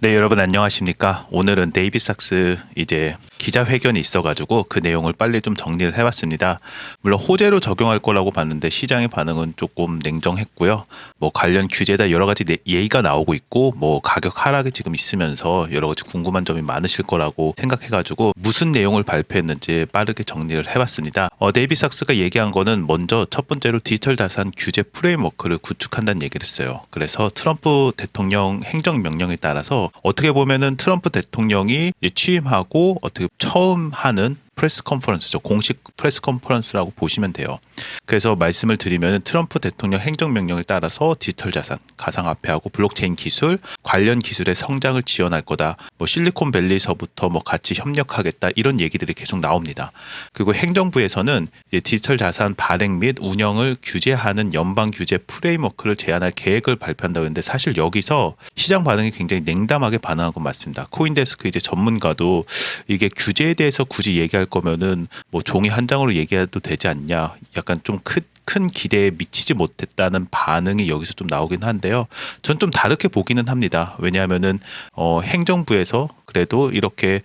네, 여러분 안녕하십니까? 오늘은 데이비삭스 이제 기자회견이 있어가지고 그 내용을 빨리 좀 정리를 해봤습니다. 물론 호재로 적용할 거라고 봤는데 시장의 반응은 조금 냉정했고요. 뭐 관련 규제다 여러 가지 예의가 나오고 있고 뭐 가격 하락이 지금 있으면서 여러 가지 궁금한 점이 많으실 거라고 생각해가지고 무슨 내용을 발표했는지 빠르게 정리를 해봤습니다. 데이비삭스가 얘기한 거는 먼저 첫 번째로 디지털 자산 규제 프레임워크를 구축한다는 얘기를 했어요. 그래서 트럼프 대통령 행정명령에 따라서 어떻게 보면은 트럼프 대통령이 취임하고 어떻게 처음 하는 프레스 컨퍼런스죠. 공식 프레스 컨퍼런스라고 보시면 돼요. 그래서 말씀을 드리면 트럼프 대통령 행정명령에 따라서 디지털 자산, 가상화폐하고 블록체인 기술, 관련 기술의 성장을 지원할 거다. 뭐 실리콘밸리서부터 뭐 같이 협력하겠다 이런 얘기들이 계속 나옵니다. 그리고 행정부에서는 이제 디지털 자산 발행 및 운영을 규제하는 연방 규제 프레임워크를 제안할 계획을 발표한다고 했는데 사실 여기서 시장 반응이 굉장히 냉담하게 반응한 건 맞습니다. 코인데스크 이제 전문가도 이게 규제에 대해서 굳이 얘기할 거면은 뭐 종이 한 장으로 얘기해도 되지 않냐. 약간 좀 큰 기대에 미치지 못했다는 반응이 여기서 좀 나오긴 한데요. 전 좀 다르게 보기는 합니다. 왜냐하면은 행정부에서 그래도 이렇게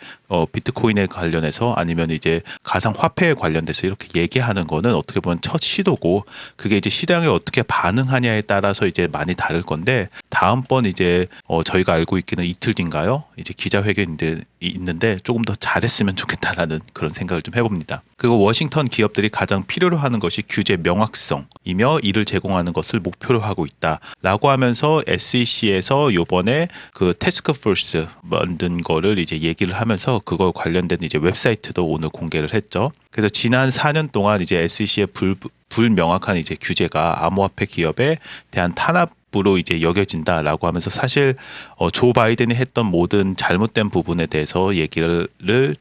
비트코인에 관련해서 아니면 이제 가상화폐에 관련돼서 이렇게 얘기하는 거는 어떻게 보면 첫 시도고 그게 이제 시장에 어떻게 반응하냐에 따라서 이제 많이 다를 건데 다음번 이제 저희가 알고 있기는 이틀 뒤인가요? 이제 기자회견이 있는데 조금 더 잘했으면 좋겠다라는 그런 생각을 좀 해봅니다. 그리고 워싱턴 기업들이 가장 필요로 하는 것이 규제 명확성이며 이를 제공하는 것을 목표로 하고 있다라고 하면서 SEC에서 요번에 그 태스크포스 만든 거를 이제 얘기를 하면서 그거 관련된 이제 웹사이트도 오늘 공개를 했죠. 그래서 지난 4년 동안 이제 SEC의 불명확한 이제 규제가 암호화폐 기업에 대한 탄압으로 이제 여겨진다라고 하면서 사실 조 바이든이 했던 모든 잘못된 부분에 대해서 얘기를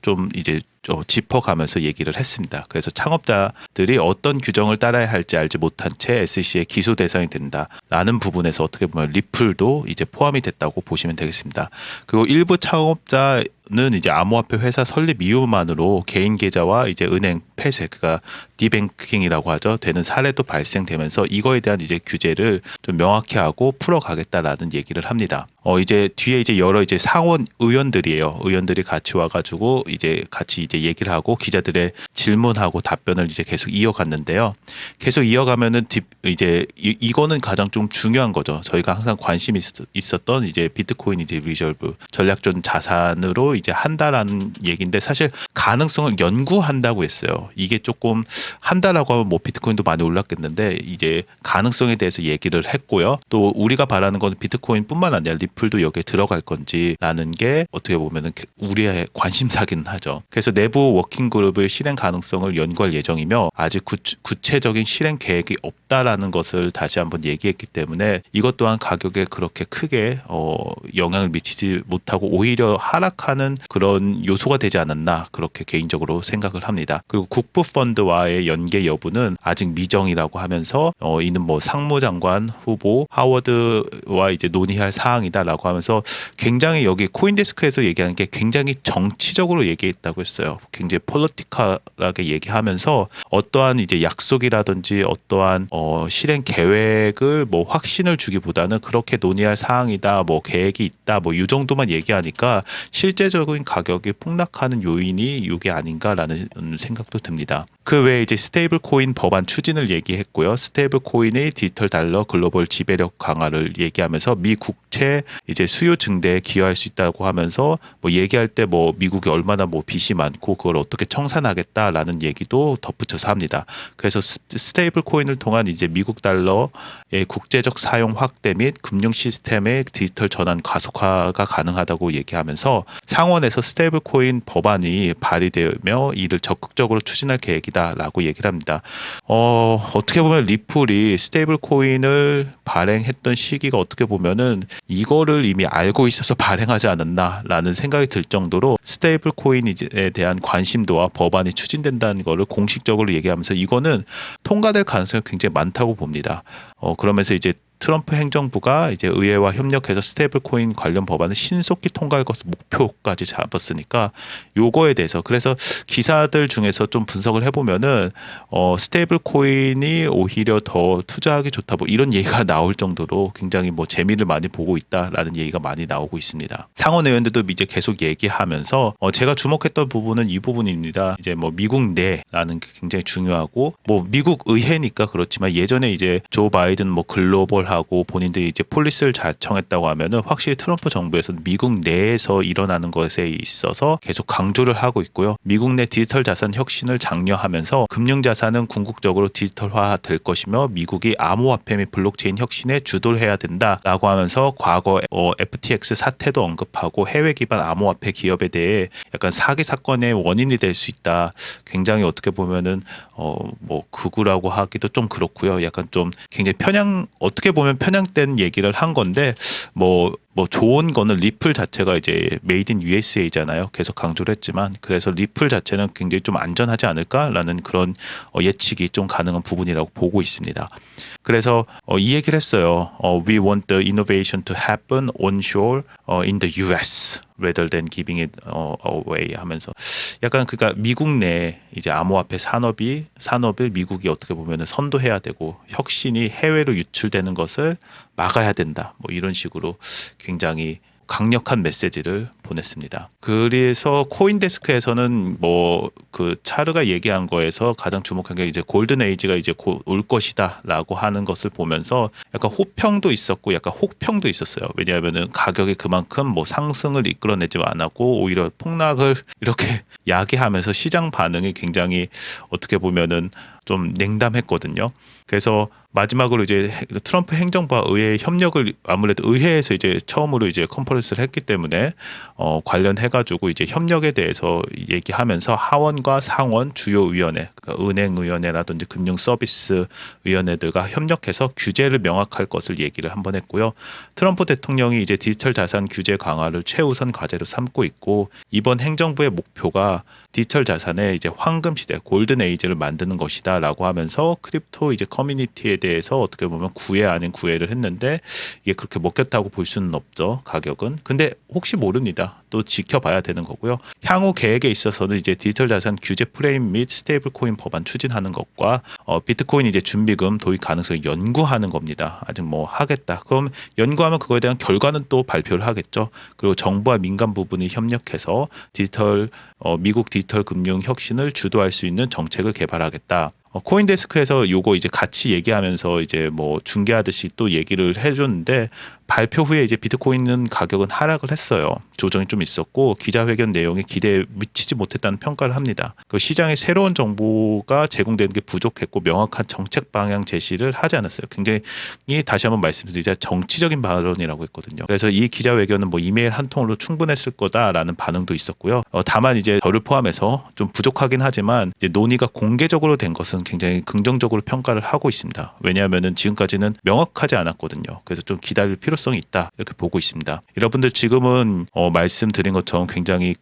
좀 이제 짚어가면서 얘기를 했습니다. 그래서 창업자들이 어떤 규정을 따라야 할지 알지 못한 채 SEC의 기소 대상이 된다라는 부분에서 어떻게 보면 리플도 이제 포함이 됐다고 보시면 되겠습니다. 그리고 일부 창업자는 이제 암호화폐 회사 설립 이유만으로 개인 계좌와 이제 은행 폐쇄, 그러니까 디뱅킹이라고 하죠. 되는 사례도 발생되면서 이거에 대한 이제 규제를 좀 명확히 하고 풀어가겠다라는 얘기를 합니다. 이제 뒤에 이제 여러 이제 상원 의원들이에요. 의원들이 같이 와가지고 이제 같이 이제 얘기를 하고 기자들의 질문하고 답변을 이제 계속 이어갔는데요. 계속 이어가면은 이제 이거는 가장 좀 중요한 거죠. 저희가 항상 관심이 있었던 이제 비트코인 이제 리저브 전략적 자산으로 이제 한다라는 얘기인데 사실 가능성을 연구한다고 했어요. 이게 조금 한다라고 하면 뭐 비트코인도 많이 올랐겠는데 이제 가능성에 대해서 얘기를 했고요. 또 우리가 바라는 건 비트코인뿐만 아니라 리플도 여기에 들어갈 건지라는 게 어떻게 보면은 우리의 관심사긴 하죠. 그래서 내부 워킹 그룹의 실행 가능성을 연구할 예정이며 아직 구체적인 실행 계획이 없다라는 것을 다시 한번 얘기했기 때문에 이것 또한 가격에 그렇게 크게 영향을 미치지 못하고 오히려 하락하는 그런 요소가 되지 않았나 그렇게 개인적으로 생각을 합니다. 그리고 국부 펀드와의 연계 여부는 아직 미정이라고 하면서 이는 뭐 상무장관 후보 하워드와 이제 논의할 사항이다라고 하면서 굉장히 여기 코인데스크에서 얘기하는 게 굉장히 정치적으로 얘기했다고 했어요. 굉장히 폴리티컬하게 얘기하면서 어떠한 이제 약속이라든지 어떠한 실행 계획을 뭐 확신을 주기보다는 그렇게 논의할 사항이다, 뭐 계획이 있다, 뭐 이 정도만 얘기하니까 실제적인 가격이 폭락하는 요인이 이게 아닌가라는 생각도 듭니다. 그 외에 이제 스테이블 코인 법안 추진을 얘기했고요. 스테이블 코인의 디지털 달러 글로벌 지배력 강화를 얘기하면서 미 국채 이제 수요 증대에 기여할 수 있다고 하면서 뭐 얘기할 때 뭐 미국이 얼마나 뭐 빚이 많고 그걸 어떻게 청산하겠다라는 얘기도 덧붙여서 합니다. 그래서 스테이블 코인을 통한 이제 미국 달러의 국제적 사용 확대 및 금융 시스템의 디지털 전환 가속화가 가능하다고 얘기하면서 상원에서 스테이블 코인 법안이 발의되며 이를 적극적으로 추진할 계획이다라고 얘기를 합니다. 어떻게 보면 리플이 스테이블 코인을 발행했던 시기가 어떻게 보면은 이거를 이미 알고 있어서 발행하지 않았나라는 생각이 들 정도로 스테이블 코인에 대한 관심도와 법안이 추진된다는 거를 공식적으로 얘기하면서 이거는 통과될 가능성이 굉장히 많다고 봅니다. 그러면서 이제 트럼프 행정부가 이제 의회와 협력해서 스테이블 코인 관련 법안을 신속히 통과할 것을 목표까지 잡았으니까 요거에 대해서 그래서 기사들 중에서 좀 분석을 해보면은 스테이블 코인이 오히려 더 투자하기 좋다 뭐 이런 얘기가 나올 정도로 굉장히 뭐 재미를 많이 보고 있다라는 얘기가 많이 나오고 있습니다. 상원 의원들도 이제 계속 얘기하면서 제가 주목했던 부분은 이 부분입니다. 이제 뭐 미국 내라는 게 굉장히 중요하고 뭐 미국 의회니까 그렇지만 예전에 이제 조 바이든 뭐 글로벌하고 본인들이 이제 폴리스를 자청했다고 하면은 확실히 트럼프 정부에서는 미국 내에서 일어나는 것에 있어서 계속 강조를 하고 있고요. 미국 내 디지털 자산 혁신을 장려하면서 금융 자산은 궁극적으로 디지털화 될 것이며 미국이 암호화폐 및 블록체인 혁신에 주도를 해야 된다라고 하면서 과거 FTX 사태도 언급하고 해외 기반 암호화폐 기업에 대해 약간 사기 사건의 원인이 될 수 있다. 굉장히 어떻게 보면은 뭐 극우라고 하기도 좀 그렇고요. 약간 좀 굉장히 어떻게 보면 편향된 얘기를 한 건데 뭐 좋은 거는 리플 자체가 이제 메이드 인 USA잖아요. 계속 강조를 했지만 그래서 리플 자체는 굉장히 좀 안전하지 않을까라는 그런 예측이 좀 가능한 부분이라고 보고 있습니다. 그래서 이 얘기를 했어요. We want the innovation to happen onshore in the US rather than giving it away 하면서 약간 그러니까 미국 내 이제 암호화폐 산업을 미국이 어떻게 보면은 선도해야 되고 혁신이 해외로 유출되는 것을 막아야 된다. 뭐 이런 식으로 굉장히 강력한 메시지를 보냈습니다. 그래서 코인데스크에서는 뭐 그 차르가 얘기한 거에서 가장 주목한 게 이제 골든 에이지가 이제 곧 올 것이다라고 하는 것을 보면서 약간 호평도 있었고 약간 혹평도 있었어요. 왜냐하면은 가격이 그만큼 뭐 상승을 이끌어내지 않았고 오히려 폭락을 이렇게 야기하면서 시장 반응이 굉장히 어떻게 보면은 좀 냉담했거든요. 그래서 마지막으로 이제 트럼프 행정부와 의회 협력을 아무래도 의회에서 이제 처음으로 이제 컨퍼런스를 했기 때문에 관련해가지고 이제 협력에 대해서 얘기하면서 하원과 상원 주요 위원회, 그러니까 은행위원회라든지 금융서비스위원회들과 협력해서 규제를 명확할 것을 얘기를 한번 했고요. 트럼프 대통령이 이제 디지털 자산 규제 강화를 최우선 과제로 삼고 있고 이번 행정부의 목표가 디지털 자산의 이제 황금 시대, 골든 에이지를 만드는 것이다라고 하면서 크립토 이제 커뮤니티에 대해서 어떻게 보면 구애 아닌 구애를 했는데 이게 그렇게 먹혔다고 볼 수는 없죠. 가격은. 근데 혹시 모릅니다. 또 지켜봐야 되는 거고요. 향후 계획에 있어서는 이제 디지털 자산 규제 프레임 및 스테이블 코인 법안 추진하는 것과 비트코인 이제 준비금 도입 가능성을 연구하는 겁니다. 아직 뭐 하겠다. 그럼 연구하면 그거에 대한 결과는 또 발표를 하겠죠. 그리고 정부와 민간 부분이 협력해서 미국 디지털 금융 혁신을 주도할 수 있는 정책을 개발하겠다. 코인데스크에서 요거 이제 같이 얘기하면서 이제 뭐 중계하듯이 또 얘기를 해줬는데 발표 후에 이제 비트코인은 가격은 하락을 했어요. 조정이 좀 있었고 기자회견 내용에 기대에 미치지 못했다는 평가를 합니다. 그 시장에 새로운 정보가 제공되는 게 부족했고 명확한 정책 방향 제시를 하지 않았어요. 굉장히 다시 한번 말씀드리자 정치적인 발언이라고 했거든요. 그래서 이 기자회견은 뭐 이메일 한 통으로 충분했을 거다라는 반응도 있었고요. 다만 이제 저를 포함해서 좀 부족하긴 하지만 이제 논의가 공개적으로 된 것은 굉장히 긍정적으로 평가를 하고 있습니다. 왜냐하면은 지금까지는 명확하지 않았거든요. 그래서 좀 기다릴 필요성이 있다 이렇게 보고 있습니다. 여러분들 지금은 말씀드린 것처럼 굉장히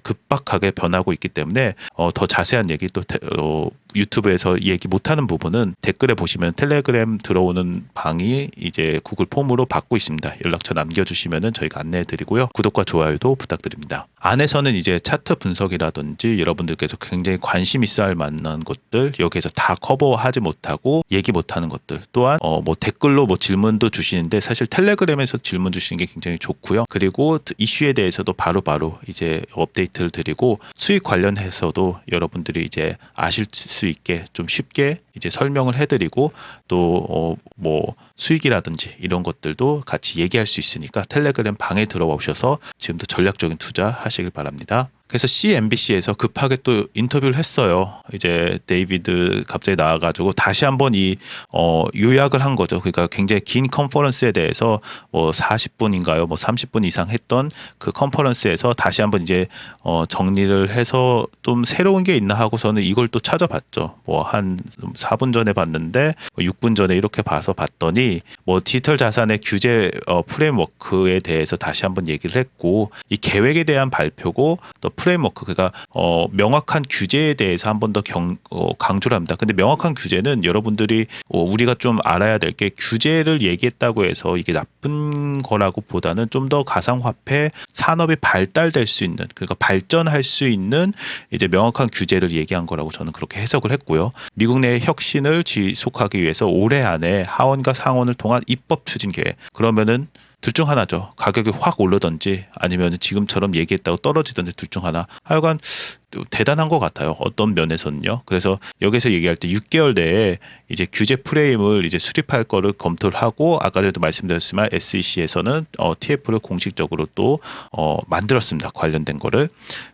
급박하게 변하고 있기 때문에 더 자세한 얘기 또 유튜브에서 얘기 못하는 부분은 댓글에 보시면 텔레그램 들어오는 방이 이제 구글 폼으로 받고 있습니다. 연락처 남겨주시면은 저희가 안내해드리고요. 구독과 좋아요도 부탁드립니다. 안에서는 이제 차트 분석이라든지 여러분들께서 굉장히 관심 있어 할 만한 것들 여기에서 다 커버하지 못하고 얘기 못하는 것들 또한 뭐 댓글로 뭐 질문도 주시는데 사실 텔레그램에서 질문 주시는 게 굉장히 좋고요. 그리고 이슈에 대해서도 바로바로 이제 업데이트를 드리고 수익 관련해서도 여러분들이 이제 아실 수 있게 좀 쉽게 이제 설명을 해드리고 또 뭐 수익이라든지 이런 것들도 같이 얘기할 수 있으니까 텔레그램 방에 들어와 오셔서 지금도 전략적인 투자 하시길 바랍니다. 그래서 CNBC에서 급하게 또 인터뷰를 했어요. 이제 데이비드 갑자기 나와가지고 다시 한번 요약을 한 거죠. 그러니까 굉장히 긴 컨퍼런스에 대해서 뭐 40분인가요, 뭐 30분 이상 했던 그 컨퍼런스에서 다시 한번 이제 정리를 해서 좀 새로운 게 있나 하고서는 이걸 또 찾아봤죠. 뭐 한 4분 전에 봤는데 6분 전에 이렇게 봤더니 뭐 디지털 자산의 규제 프레임워크에 대해서 다시 한번 얘기를 했고, 이 계획에 대한 발표고 또 프레임워크, 그러니까 명확한 규제에 대해서 한 번 더 강조를 합니다. 근데 명확한 규제는 여러분들이 우리가 좀 알아야 될 게, 규제를 얘기했다고 해서 이게 나쁜 거라고 보다는 좀 더 가상화폐 산업이 발달될 수 있는, 그러니까 발전할 수 있는 이제 명확한 규제를 얘기한 거라고 저는 그렇게 해석을 했고요. 미국 내 혁신을 지속하기 위해서 올해 안에 하원과 상원을 통한 입법 추진 계획. 그러면은 둘 중 하나죠. 가격이 확 오르든지 아니면 지금처럼 얘기했다고 떨어지든지 둘 중 하나. 하여간 대단한 것 같아요. 어떤 면에서는요. 그래서 여기서 얘기할 때 6개월 내에 이제 규제 프레임을 이제 수립할 거를 검토를 하고, 아까 전에도 말씀드렸지만 SEC에서는 TF를 공식적으로 또 만들었습니다. 관련된 거를.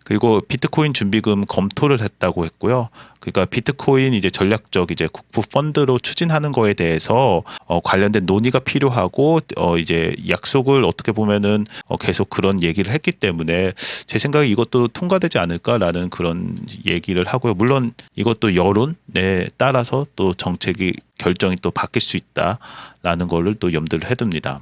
그리고 비트코인 준비금 검토를 했다고 했고요. 그러니까 비트코인 이제 전략적 이제 국부 펀드로 추진하는 거에 대해서 관련된 논의가 필요하고, 이제 약속을 어떻게 보면은 계속 그런 얘기를 했기 때문에 제 생각에 이것도 통과되지 않을까라는 그런 얘기를 하고요. 물론 이것도 여론에 따라서 또 정책이 결정이 또 바뀔 수 있다라는 거를 또 염두를 해둡니다.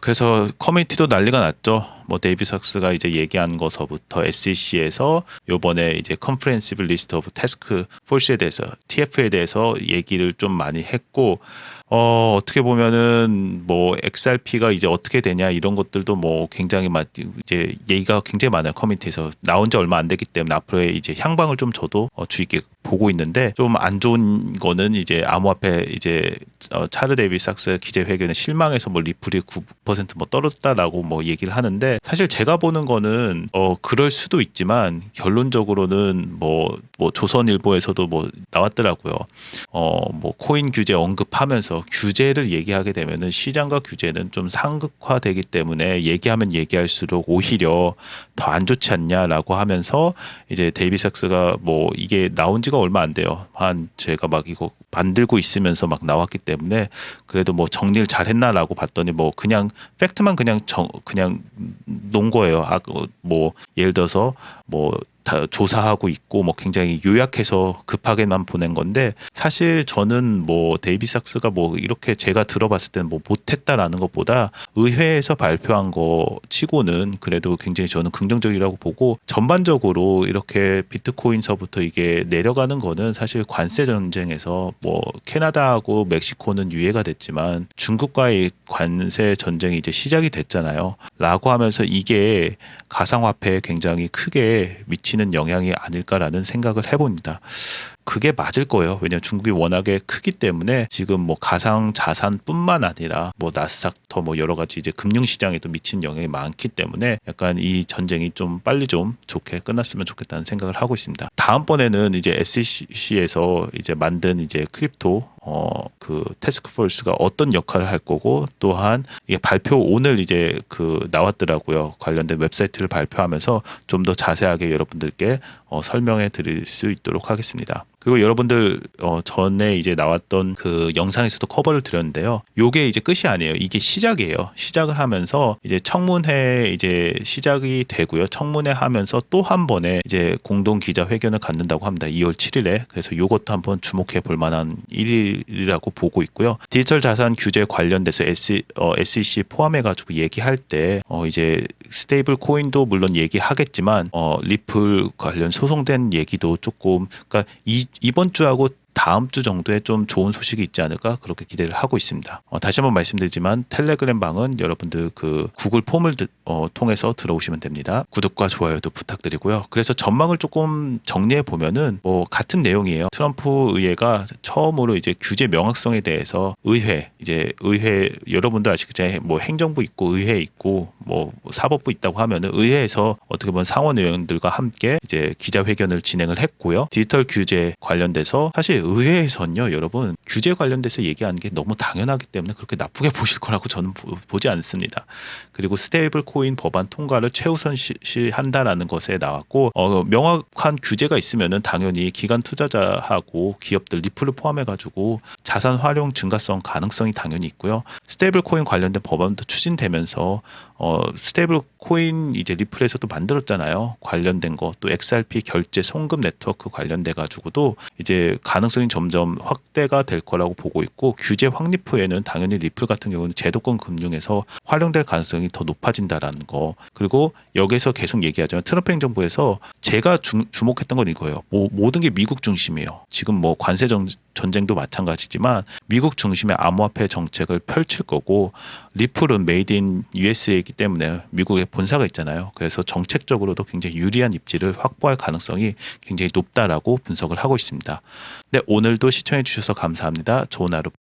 그래서 커뮤니티도 난리가 났죠. 뭐 데이비 삭스가 이제 얘기한 것서부터 SEC에서 요번에 이제 Comprehensive List of Task Force에 대해서, TF에 대해서 얘기를 좀 많이 했고, 어떻게 보면은 뭐 XRP가 이제 어떻게 되냐 이런 것들도 뭐 굉장히 이제 얘기가 굉장히 많아요. 커뮤니티에서 나온 지 얼마 안 됐기 때문에 앞으로의 이제 향방을 좀 저도 주의 깊게 보고 있는데, 좀 안 좋은 거는 이제 암호화폐 이제 차르 데이비 삭스 기자회견에 실망해서 뭐 리플이 9% 뭐 떨어졌다라고 뭐 얘기를 하는데, 사실 제가 보는 거는 그럴 수도 있지만 결론적으로는 뭐 조선일보에서도 뭐 나왔더라고요. 뭐 코인 규제 언급하면서 규제를 얘기하게 되면은 시장과 규제는 좀 상극화되기 때문에 얘기하면 얘기할수록 오히려 더 안 좋지 않냐라고 하면서, 이제 데이비 삭스가 뭐 이게 나온 지가 얼마 안 돼요. 제가 막 이거 만들고 있으면서 막 나왔기 때문에 그래도 뭐 정리를 잘 했나라고 봤더니 뭐 그냥 팩트만 그냥 놓은 거예요. 뭐 예를 들어서 뭐 다 조사하고 있고 뭐 굉장히 요약해서 급하게만 보낸 건데, 사실 저는 뭐 데이비 삭스가 뭐 이렇게 제가 들어봤을 때는 뭐 못했다라는 것보다 의회에서 발표한 거 치고는 그래도 굉장히 저는 긍정적이라고 보고, 전반적으로 이렇게 비트코인서부터 이게 내려가는 거는 사실 관세 전쟁에서 뭐 캐나다하고 멕시코는 유예가 됐지만 중국과의 관세 전쟁이 이제 시작이 됐잖아요. 라고 하면서 이게 가상화폐에 굉장히 크게 미치는 영향이 아닐까라는 생각을 해봅니다. 그게 맞을 거예요. 왜냐하면 중국이 워낙에 크기 때문에 지금 뭐 가상 자산뿐만 아니라 뭐 나스닥터 뭐 여러 가지 이제 금융 시장에도 미친 영향이 많기 때문에 약간 이 전쟁이 좀 빨리 좀 좋게 끝났으면 좋겠다는 생각을 하고 있습니다. 다음번에는 이제 SEC에서 이제 만든 이제 크립토 그 태스크포스가 어떤 역할을 할 거고, 또한 이게 발표 오늘 이제 나왔더라고요. 관련된 웹사이트를 발표하면서 좀 더 자세하게 여러분들께 설명해 드릴 수 있도록 하겠습니다. 그리고 여러분들 전에 이제 나왔던 그 영상에서도 커버를 드렸는데요. 요게 이제 끝이 아니에요. 이게 시작이에요. 시작을 하면서 이제 청문회 이제 시작이 되고요. 청문회 하면서 또 한 번에 이제 공동 기자회견을 갖는다고 합니다. 2월 7일에. 그래서 요것도 한번 주목해 볼 만한 일이라고 보고 있고요. 디지털 자산 규제 관련돼서 SEC 포함해 가지고 얘기할 때 이제 스테이블 코인도 물론 얘기하겠지만 리플 관련 소송된 얘기도 조금, 그러니까 이번 주하고 다음 주 정도에 좀 좋은 소식이 있지 않을까 그렇게 기대를 하고 있습니다. 다시 한번 말씀드리지만 텔레그램 방은 여러분들 그 구글 폼을 통해서 들어오시면 됩니다. 구독과 좋아요도 부탁드리고요. 그래서 전망을 조금 정리해 보면은 뭐 같은 내용이에요. 트럼프 의회가 처음으로 이제 규제 명확성에 대해서 의회 여러분들 아시겠지만 뭐 행정부 있고 의회 있고 뭐 사법부 있다고 하면은 의회에서 어떻게 보면 상원 의원들과 함께 이제 기자회견을 진행을 했고요. 디지털 규제 관련돼서 사실 의회에서는요, 여러분 규제 관련돼서 얘기하는 게 너무 당연하기 때문에 그렇게 나쁘게 보실 거라고 저는 보지 않습니다. 그리고 스테이블 코인 법안 통과를 최우선시한다라는 것에 나왔고, 명확한 규제가 있으면은 당연히 기관 투자자하고 기업들 리플을 포함해가지고 자산 활용 증가성 가능성이 당연히 있고요. 스테이블 코인 관련된 법안도 추진되면서 스테이블 코인 이제 리플에서도 만들었잖아요. 관련된 거, 또 XRP 결제 송금 네트워크 관련돼 가지고도 이제 가능성이 점점 확대가 될 거라고 보고 있고, 규제 확립 후에는 당연히 리플 같은 경우는 제도권 금융에서 활용될 가능성이 더 높아진다라는 거. 그리고 여기서 계속 얘기하자면 트럼프 행정부에서 제가 주목했던 건 이거예요. 모든 게 미국 중심이에요. 지금 뭐 관세 전쟁도 마찬가지지만 미국 중심의 암호화폐 정책을 펼칠 거고, 리플은 메이드 인 USA이기 때문에 미국에 본사가 있잖아요. 그래서 정책적으로도 굉장히 유리한 입지를 확보할 가능성이 굉장히 높다라고 분석을 하고 있습니다. 네, 오늘도 시청해 주셔서 감사합니다. 좋은 하루